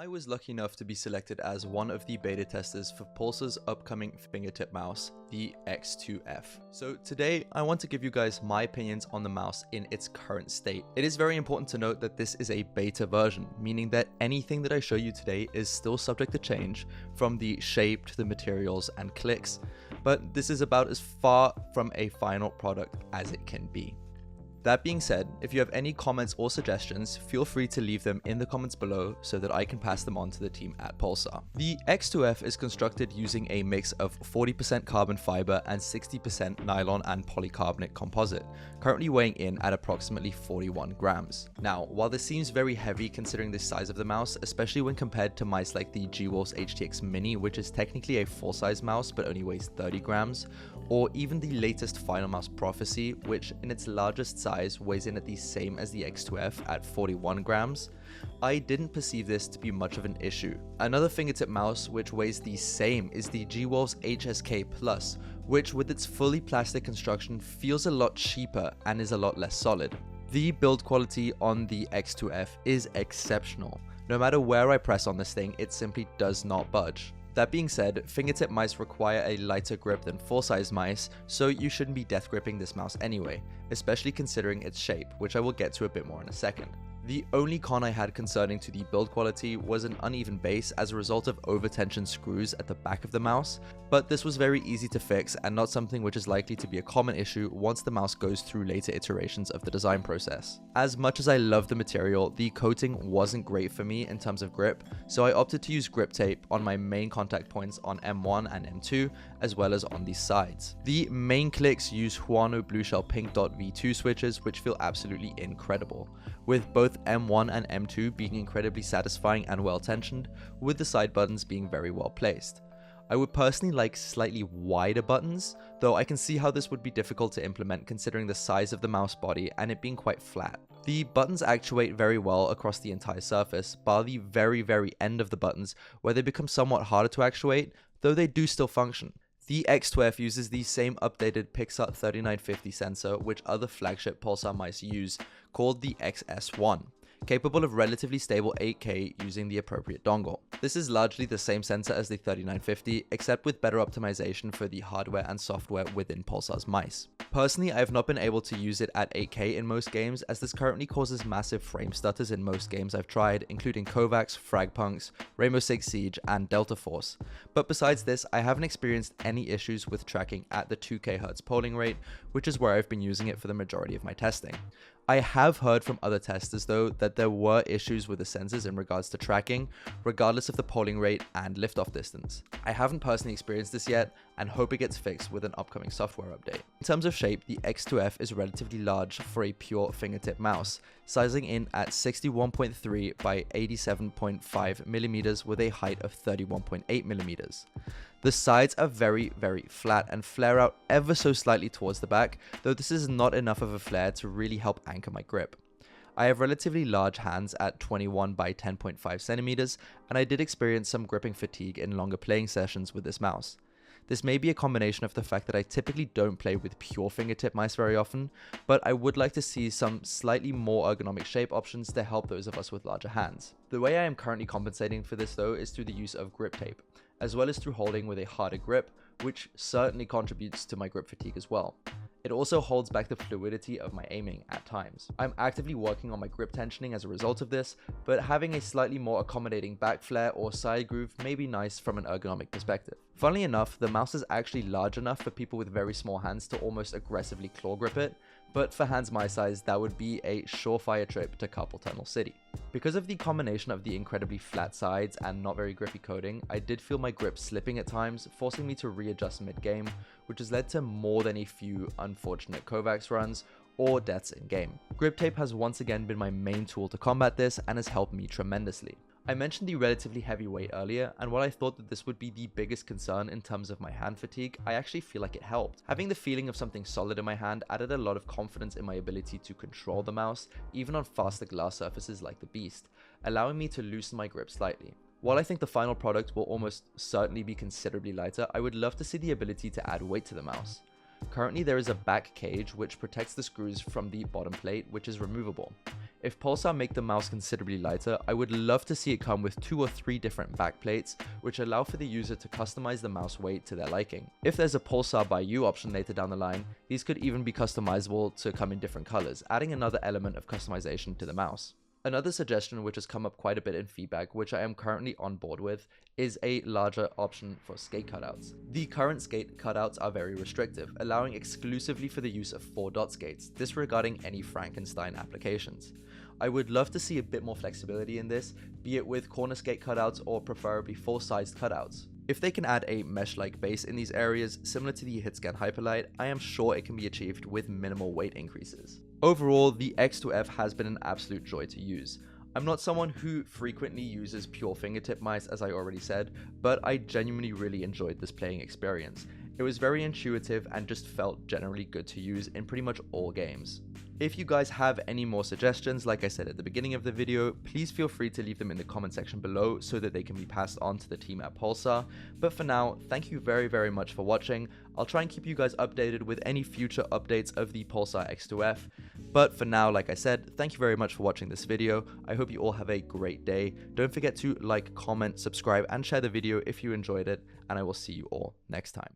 I was lucky enough to be selected as one of the beta testers for Pulsar's upcoming fingertip mouse, the X2F. So today, I want to give you guys my opinions on the mouse in its current state. It is very important to note that this is a beta version, meaning that anything that I show you today is still subject to change, from the shape to the materials and clicks, but this is about as far from a final product as it can be. That being said, if you have any comments or suggestions, feel free to leave them in the comments below so that I can pass them on to the team at Pulsar. The X2F is constructed using a mix of 40% carbon fiber and 60% nylon and polycarbonate composite, currently weighing in at approximately 41 grams. Now, while this seems very heavy considering the size of the mouse, especially when compared to mice like the G-Wolf's HTX Mini, which is technically a full-size mouse but only weighs 30 grams, or even the latest Final Mouse Prophecy, which in its largest size weighs in at the same as the X2F at 41 grams, I didn't perceive this to be much of an issue. Another fingertip mouse which weighs the same is the G-Wolf's HSK Plus, which with its fully plastic construction feels a lot cheaper and is a lot less solid. The build quality on the X2F is exceptional. No matter where I press on this thing, it simply does not budge. That being said, fingertip mice require a lighter grip than full-size mice, so you shouldn't be death gripping this mouse anyway, especially considering its shape, which I will get to a bit more in a second. The only con I had concerning to the build quality was an uneven base as a result of over-tension screws at the back of the mouse, but this was very easy to fix and not something which is likely to be a common issue once the mouse goes through later iterations of the design process. As much as I love the material, the coating wasn't great for me in terms of grip, so I opted to use grip tape on my main contact points on M1 and M2, as well as on the sides. The main clicks use Huano Blueshell Pink Dot V2 switches, which feel absolutely incredible, with both M1 and M2 being incredibly satisfying and well tensioned, with the side buttons being very well placed. I would personally like slightly wider buttons, though I can see how this would be difficult to implement considering the size of the mouse body and it being quite flat. The buttons actuate very well across the entire surface, bar the very end of the buttons where they become somewhat harder to actuate, though they do still function. The X2F uses the same updated Pixar 3950 sensor which other flagship Pulsar mice use, called the XS1, capable of relatively stable 8K using the appropriate dongle. This is largely the same sensor as the 3950, except with better optimization for the hardware and software within Pulsar's mice. Personally, I have not been able to use it at 8K in most games, as this currently causes massive frame stutters in most games I've tried, including Kovacs, Fragpunks, Rainbow Six Siege, and Delta Force. But besides this, I haven't experienced any issues with tracking at the 2K Hz polling rate, which is where I've been using it for the majority of my testing. I have heard from other testers though that there were issues with the sensors in regards to tracking, regardless of the polling rate and liftoff distance. I haven't personally experienced this yet and hope it gets fixed with an upcoming software update. In terms of shape, the X2F is relatively large for a pure fingertip mouse, sizing in at 61.3 by 87.5 millimeters with a height of 31.8 millimeters. The sides are very flat and flare out ever so slightly towards the back, though this is not enough of a flare to really help anchor my grip. I have relatively large hands at 21 by 10.5 centimeters, and I did experience some gripping fatigue in longer playing sessions with this mouse. This may be a combination of the fact that I typically don't play with pure fingertip mice very often, but I would like to see some slightly more ergonomic shape options to help those of us with larger hands. The way I am currently compensating for this though is through the use of grip tape, as well as through holding with a harder grip, which certainly contributes to my grip fatigue as well. It also holds back the fluidity of my aiming at times. I'm actively working on my grip tensioning as a result of this, but having a slightly more accommodating back flare or side groove may be nice from an ergonomic perspective. Funnily enough, the mouse is actually large enough for people with very small hands to almost aggressively claw grip it, but for hands my size, that would be a surefire trip to Carpal Tunnel City. Because of the combination of the incredibly flat sides and not very grippy coating, I did feel my grip slipping at times, forcing me to readjust mid-game, which has led to more than a few unfortunate Kovacs runs or deaths in-game. Grip tape has once again been my main tool to combat this and has helped me tremendously. I mentioned the relatively heavy weight earlier, and while I thought that this would be the biggest concern in terms of my hand fatigue, I actually feel like it helped. Having the feeling of something solid in my hand added a lot of confidence in my ability to control the mouse, even on faster glass surfaces like the Beast, allowing me to loosen my grip slightly. While I think the final product will almost certainly be considerably lighter, I would love to see the ability to add weight to the mouse. Currently there is a back cage which protects the screws from the bottom plate, which is removable. If Pulsar make the mouse considerably lighter, I would love to see it come with 2 or 3 different backplates, which allow for the user to customize the mouse weight to their liking. If there's a Pulsar by You option later down the line, these could even be customizable to come in different colors, adding another element of customization to the mouse. Another suggestion which has come up quite a bit in feedback, which I am currently on board with, is a larger option for skate cutouts. The current skate cutouts are very restrictive, allowing exclusively for the use of 4-dot skates, disregarding any Frankenstein applications. I would love to see a bit more flexibility in this, be it with corner skate cutouts or preferably full-sized cutouts. If they can add a mesh-like base in these areas, similar to the HitScan Hyperlight, I am sure it can be achieved with minimal weight increases. Overall, the X2F has been an absolute joy to use. I'm not someone who frequently uses pure fingertip mice, as I already said, but I genuinely really enjoyed this playing experience. It was very intuitive and just felt generally good to use in pretty much all games. If you guys have any more suggestions, like I said at the beginning of the video, please feel free to leave them in the comment section below so that they can be passed on to the team at Pulsar. But for now, thank you very much for watching. I'll try and keep you guys updated with any future updates of the Pulsar X2F. But for now, like I said, thank you very much for watching this video. I hope you all have a great day. Don't forget to like, comment, subscribe, and share the video if you enjoyed it, and I will see you all next time.